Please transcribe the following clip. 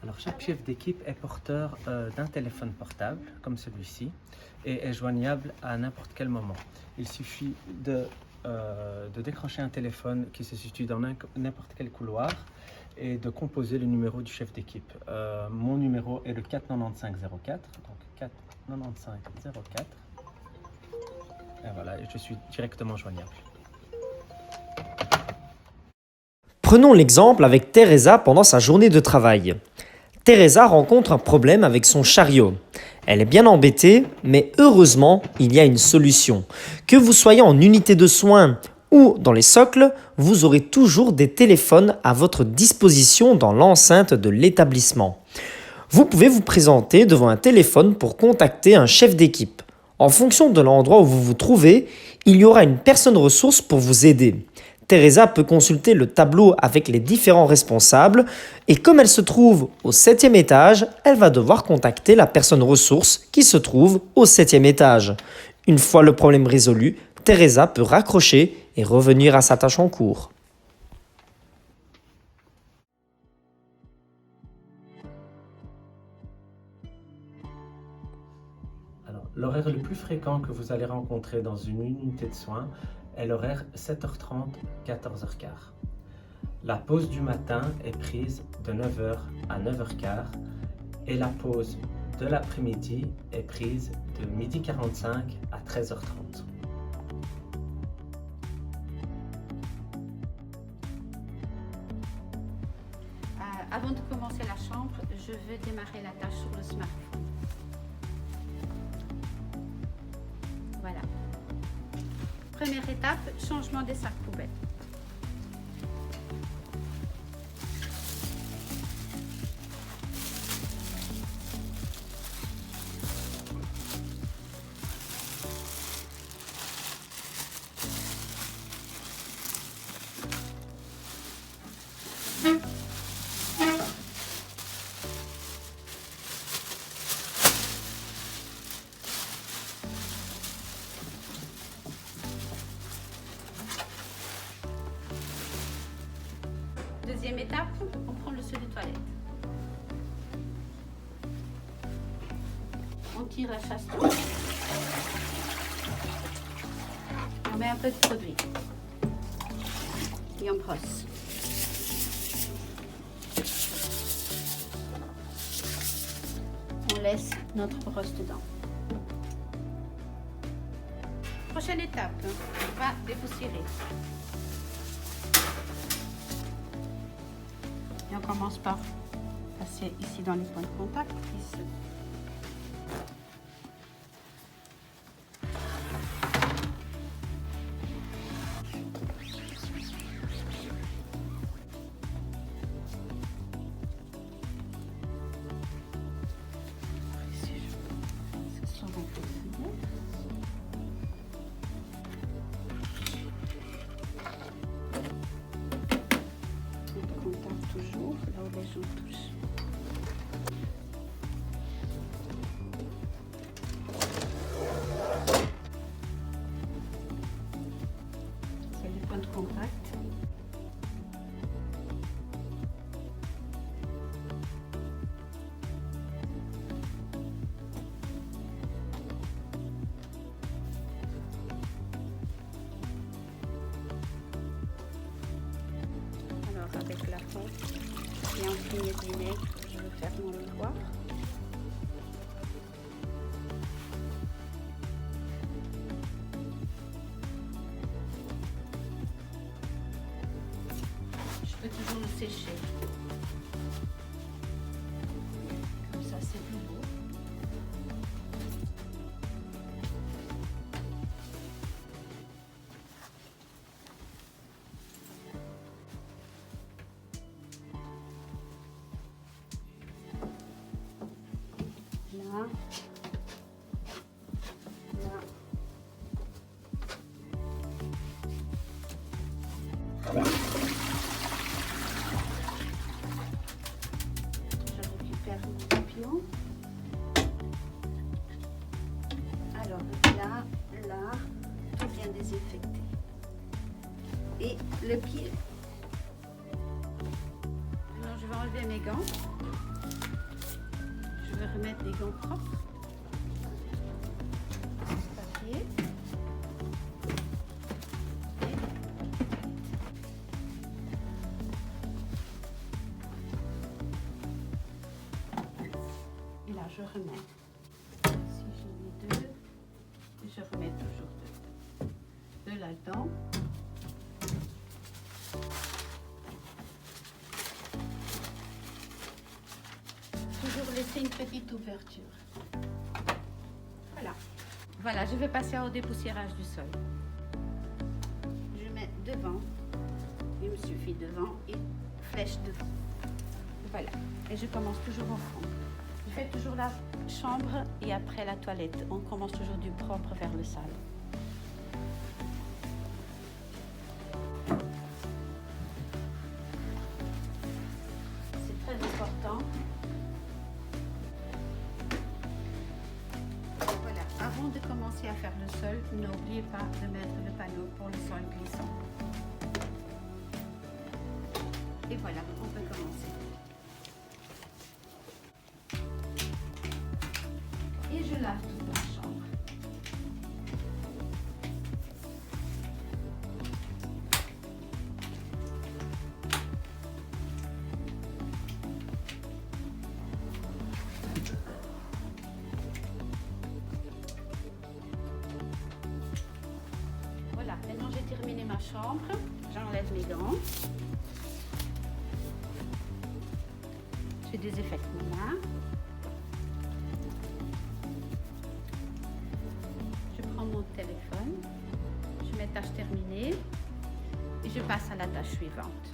Alors, chaque chef d'équipe est porteur d'un téléphone portable, comme celui-ci, et est joignable à n'importe quel moment. Il suffit de décrocher un téléphone qui se situe dans n'importe quel couloir et de composer le numéro du chef d'équipe. Mon numéro est le 49504, donc 49504. Et voilà, je suis directement joignable. Prenons l'exemple avec Teresa pendant sa journée de travail. Teresa rencontre un problème avec son chariot. Elle est bien embêtée, mais heureusement, il y a une solution. Que vous soyez en unité de soins ou dans les socles, vous aurez toujours des téléphones à votre disposition dans l'enceinte de l'établissement. Vous pouvez vous présenter devant un téléphone pour contacter un chef d'équipe. En fonction de l'endroit où vous vous trouvez, il y aura une personne ressource pour vous aider. Teresa peut consulter le tableau avec les différents responsables et comme elle se trouve au 7e étage, elle va devoir contacter la personne ressource qui se trouve au 7e étage. Une fois le problème résolu, Teresa peut raccrocher et revenir à sa tâche en cours. Alors, l'horaire le plus fréquent que vous allez rencontrer dans une unité de soins est l'horaire 7h30, 14h15. La pause du matin est prise de 9h à 9h15 et la pause de l'après-midi est prise de 12h45 à 13h30. Avant de commencer la chambre, je vais démarrer la tâche sur le smartphone. Voilà. Première étape, changement des sacs poubelles. Deuxième étape, on prend le seau de toilette. On tire la chasse-tout. On met un peu de produit. Et on brosse. On laisse notre brosse dedans. Prochaine étape, on va dépoussiérer. Et on commence par passer ici dans les points de contact. Ici. Ce sont donc les fenêtres. Toujours là où les gens touchent. C'est les points de contact. Avec la pompe et un filet de vinaigre, je vais faire mon miroir. Je peux toujours le sécher. Comme ça, c'est plus beau. Là. Là. Je récupère mon papillon. Alors là, tout bien désinfecté. Et le pied. Alors je vais enlever mes gants. Je vais remettre les gants propres. Papier. Et là, je remets. Si j'en ai deux, je remets toujours deux. De là-dedans. Toujours laisser une petite ouverture. Voilà. Voilà, je vais passer au dépoussiérage du sol. Je mets devant. Il me suffit devant et flèche devant. Voilà. Et je commence toujours au fond. Je fais toujours la chambre et après la toilette. On commence toujours du propre vers le sale. C'est très important. Voilà. Avant de commencer à faire le sol, n'oubliez pas de mettre le panneau pour le sol glissant. Et voilà, on peut commencer. Et je lave toute la chambre. Voilà, maintenant j'ai terminé ma chambre. J'enlève mes gants. Je désinfecte mes mains. Je prends mon téléphone. Je mets tâche terminée. Et je passe à la tâche suivante.